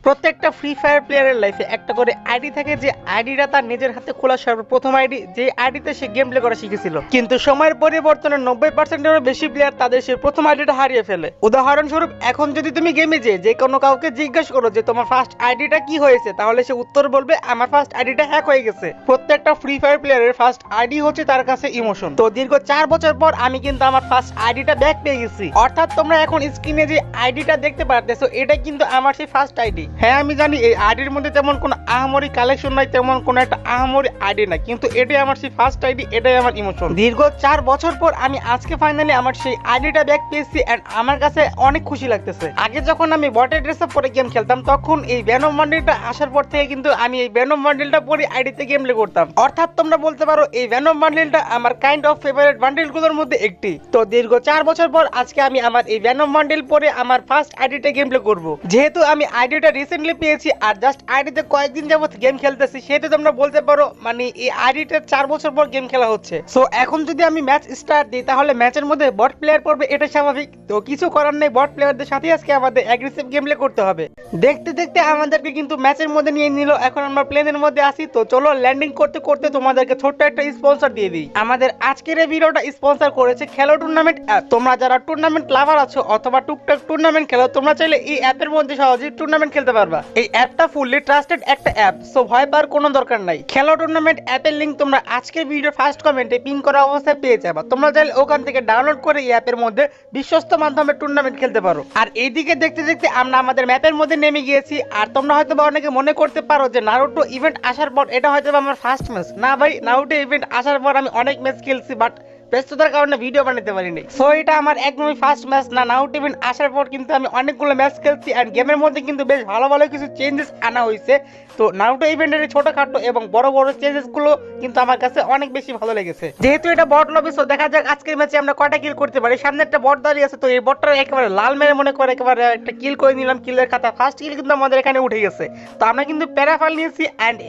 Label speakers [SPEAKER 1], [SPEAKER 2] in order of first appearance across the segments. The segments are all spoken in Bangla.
[SPEAKER 1] প্রত্যেকটা ফ্রি ফায়ার প্লেয়ারের লাইফে একটা করে আইডি থাকে, যে আইডিটা তার নিজের হাতে খোলা সর্বপ্রথম আইডি, যে আইডিতে সে গেম প্লে করা শিখেছিল। কিন্তু সময়ের পরিবর্তনে 90%-এরও বেশি প্লেয়ার তাদের সেই প্রথম আইডিটা হারিয়ে ফেলে। উদাহরণস্বরূপ, এখন যদি তুমি গেমে যে কোনো কাউকে জিজ্ঞাসা করো যে তোমার ফার্স্ট আইডিটা কি হয়েছে, তাহলে সে উত্তর বলবে আমার ফার্স্ট আইডিটা হ্যাক হয়ে গেছে। প্রত্যেকটা ফ্রি ফায়ার প্লেয়ারের ফার্স্ট আইডি হচ্ছে তার কাছে ইমোশন। তো দীর্ঘ 4 বছর পর আমি কিন্তু আমার ফার্স্ট আইডিটা ব্যাক পেয়ে গেছি। অর্থাৎ তোমরা এখন স্ক্রিনে যে আইডিটা দেখতে পারতেছো, এটা কিন্তু আমার সেই ফার্স্ট আইডি। হ্যাঁ, আমি জানি এই আইডির মধ্যে তেমন কোনো আহামরি কালেকশন নাই, তেমন কোনো একটা আহামরি আইডি না, কিন্তু এটাই আমার সেই ফার্স্ট আইডি, এটাই আমার ইমোশন। দীর্ঘ 4 বছর পর আমি আজকে ফাইনালি আমার সেই আইডিটা ব্যাক পেয়েছি এন্ড আমার কাছে অনেক খুশি লাগতেছে। আগে যখন আমি বটের ড্রেস আপ পরে গেম খেলতাম, তখন এই ভেনম বান্ডেলটা আসার পর থেকে কিন্তু আমি এই ভেনম বান্ডেলটা পরে আইডিতে গেম প্লে করতাম। অর্থাৎ তোমরা বলতে পারো এই ভেনম বান্ডেলটা আমার কাইন্ড অফ ফেভারিট বান্ডেলগুলোর মধ্যে একটি। তো দীর্ঘ 4 বছর পর আজকে আমি আমার এই ভেনম বান্ডেল পরে আমার ফার্স্ট আইডিতে গেম প্লে করব। যেহেতু আমি আইডিটা রিসেন্টলি পেয়েছি আর জাস্ট আইডিতে কয়েকদিন যাবত গেম খেলতেছি, সেটা তোমরা বলতে পারো মানে এই আইডিটা 4 বছর পর গেম খেলা হচ্ছে। সো এখন যদি আমি ম্যাচ স্টার্ট দিই, তাহলে ম্যাচের মধ্যে বট প্লেয়ার পড়বে, এটা স্বাভাবিক। তো কিছু করার নেই, বট প্লেয়ারদের সাথে আজকে আমাদের অ্যাগ্রেসিভ গেম প্লে করতে হবে। দেখতে দেখতে আমাদেরকে কিন্তু ম্যাচের মধ্যে নিয়ে নিল। এখন আমরা প্লেনের মধ্যে আসি। তো চলো ল্যান্ডিং করতে করতে তোমাদেরকে ছোট্ট একটা স্পন্সর দিয়ে দিই। আমাদের আজকের এই ভিডিওটা স্পন্সর করেছে খেলো টুর্নামেন্ট অ্যাপ। তোমরা যারা টুর্নামেন্ট লাভার আছো অথবা টুকটাক টুর্নামেন্ট খেলো, তোমরা চাইলে এই অ্যাপের মধ্যে সহজেই টুর্নামেন্ট খেলতে পারবা। এই অ্যাপটা ফুললি ট্রাস্টেড একটা অ্যাপ, সো ভয় পাওয়ার কোনো দরকার নাই। খেলো টুর্নামেন্ট অ্যাপের লিংক তোমরা আজকের ভিডিও ফার্স্ট কমেন্টে পিন করা অবস্থায় পেয়ে যাবা। তোমরা চাইলে ওখান থেকে ডাউনলোড করে এই অ্যাপের মধ্যে বিশ্বস্ত মাধ্যমে টুর্নামেন্ট খেলতে পারো। আর এইদিকে দেখতে দেখতে আমরা আমাদের ম্যাপের মধ্যে নেমে গিয়েছি। আর তোমরা হয়তো বা অনেকে মনে করতে পারো যে নারুটো ইভেন্ট আসার পর এটা হয়তো আমার ফার্স্ট ম্যাচ। না ভাই, নারুটো ইভেন্ট আসার পর আমি অনেক ম্যাচ খেলছি, বাট ব্যস্ততার কারণে ভিডিও বানাতে পারিনি। সো এটা আমার একদমই ফার্স্ট ম্যাচ না। নারুটো ইভেন্ট আসার পর কিন্তু আমি অনেকগুলো ম্যাচ খেলছি এন্ড গেমের মধ্যে কিন্তু বেশ ভালো ভালো কিছু চেঞ্জেস আনা হয়েছে। তো নারুটো ইভেন্টের ছোটখাটো এবং বড় বড় চেঞ্জেস গুলো কিন্তু আমার কাছে অনেক বেশি ভালো লেগেছে। যেহেতু এটা বট লবি, সো দেখা যাক আজকের ম্যাচে আমরা কয়টা কিল করতে পারি। সামনে একটা বট দাঁড়িয়ে আছে, তো এই বটটা একেবারে লাল মেরে মনে করে একেবারে একটা কিল করে নিলাম। কিলের খাতা ফার্স্ট কিল কিন্তু আমাদের এখানে উঠে গেছে। তো আমরা কিন্তু প্যারাফাল নিয়েছি এন্ড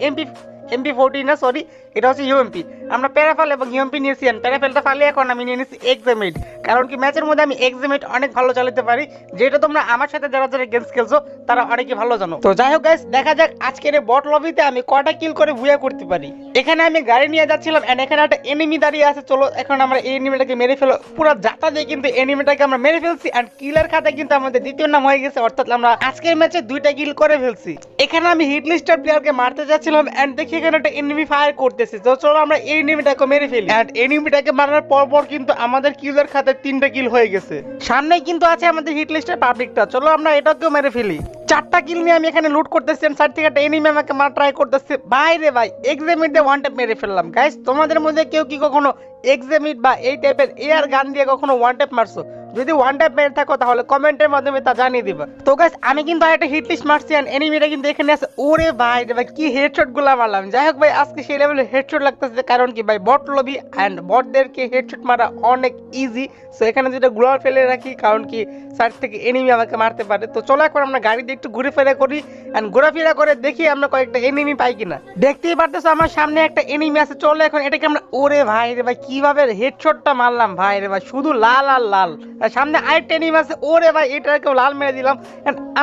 [SPEAKER 1] এমপি40 না, সরি, এটা হচ্ছে ইউএমপি। আমরা প্যারাফাল এবং ইউএমপি নিয়েছি এন্ড প্যারাফালটা ফালে এখন আমি নিয়ে নিয়েছি এক্সামিট। কারণ কি ম্যাচের মধ্যে আমি এক্সামিট অনেক ভালো চালাতে পারি, যেটা তোমরা আমার সাথে যারা যারা গেমস খেলছো তারা অনেকে ভালো জানো। তো যাই হোক গাইস, দেখা যাক আজকের এই বট লবিতে আমি কয়টা কিল করে ভুয়া করতে পারি। এখানে আমি গাড়ি নিয়ে যাচ্ছিলাম এন্ড এখানে একটা এনিমি দাঁড়িয়ে আছে। চলো এখন আমরা এই এনিমিটাকে মেরে ফেলো। পুরো জাতা দিয়ে কিন্তু এনিমিটাকে আমরা মেরে ফেলছি এন্ড কিলের খাতায় কিন্তু আমাদের দ্বিতীয় নাম হয়ে গেছে। অর্থাৎ আমরা আজকের ম্যাচে 2টা কিল করে ফেলছি। এখানে আমি হিট লিস্টার প্লেয়ারকে মারতে যাচ্ছিলাম এন্ড দেখি এখানে একটা এনিমি ফায়ার করতেছে। তো চলো আমরা এই এনিমিটাকে মেরে ফেলি এন্ড এনিমিটাকে মারার পর কিন্তু আমাদের কিলের খাতায় 3টা কিল হয়ে গেছে। সামনে কিন্তু আছে আমাদের হিট লিস্টের পাবলিকটা। চলো আমরা এটাকেও মেরে ফেলি। 4টা কিল নিয়ে আমি এখানে লুট করতেছি এন্ড সাইড থেকে একটা এনিমি আমাকে মারা ট্রাই করতেছে। ভাই রে ভাই, এক্সামিট দিয়ে ওয়ান ট্যাপ মেরে ফেললাম। গাইস, তোমাদের মধ্যে কেউ কি কখনো এক্সামিট বা এই টাইপের এয়ার গান দিয়ে কখনো ওয়ান ট্যাপ মারছো? যদি ওয়ান ট্যাপ মেরে থাকো তাহলে কমেন্টের মাধ্যমে তা জানিয়ে দিবা। তো গাইস, আমি কিন্তু একটা হিট লিস্ট মারছি এন্ড এনিমিটা কিন্তু এখানে আছে। ওরে ভাই রে ভাই, কি হেডশট গুলা মারলাম। যাই হোক ভাই, আজকে সেই লেভেলে হেডশট লাগতেছে, কারণ কি ভাই বট লবি এন্ড বটদেরকে হেডশট মারা অনেক ইজি। সো এখানে যেটা গ্লোয়ার ফেলে রাখি, কারণ কি সাইড থেকে এনিমি আমাকে মারতে পারে। তো চলো এখন আমরা গাড়ি দিয়ে একটু ঘুরে করি এন্ড ঘোরাফেরা করে দেখি আমরা কয়েকটা এনিমি পাই কিনা। দেখতেই পারতেছো আমার সামনে একটা এনিমি আছে। চলো এখন এটাকে আমরা, ওরে ভাই রে ভাই, কিভাবে হেডশটটা মারলাম ভাই রে ভাই, শুধু লাল আর লাল। আর সামনে আরেকটা এনিমি আছে। ওরে ভাই, এটাকেও লাল মেরে দিলাম।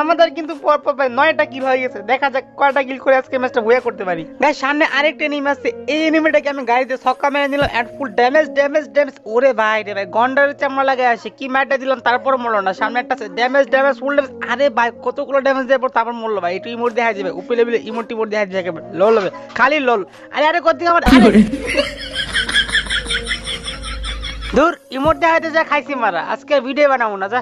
[SPEAKER 1] আমাদের কিন্তু পরপর ভাই 9টা কিল হয়ে গেছে। দেখা যাক কয়টা কিল করে আজকে ম্যাচটা ভুয়া করতে পারি। গাইস, সামনে আরেকটা এনিমি আছে। এই এনিমিটাকে আমি গাড়িতে ছক্কা মেরে দিলাম এন্ড ফুল ড্যামেজ। ওরে ভাই রে ভাই, গন্ডারের চামড়া লাগে আসে, কি মারটা দিলাম তারপর মরলো না। সামনে একটা ড্যামেজ ফুল ড্যামেজ। আরে ভাই, কতগুলো ড্যামেজ দেওয়ার পর তারপর মরলো ভাই। একটু ইমোট দেখা যাবে, উপরে লেভেলে ইমোট দেখা যাবে, লোল হবে, খালি লোল। আরে কত আমার দূর ইমোট দেখাইতে যা খাইছি মারা। আজকে ভিডিও বানাবো না, যা।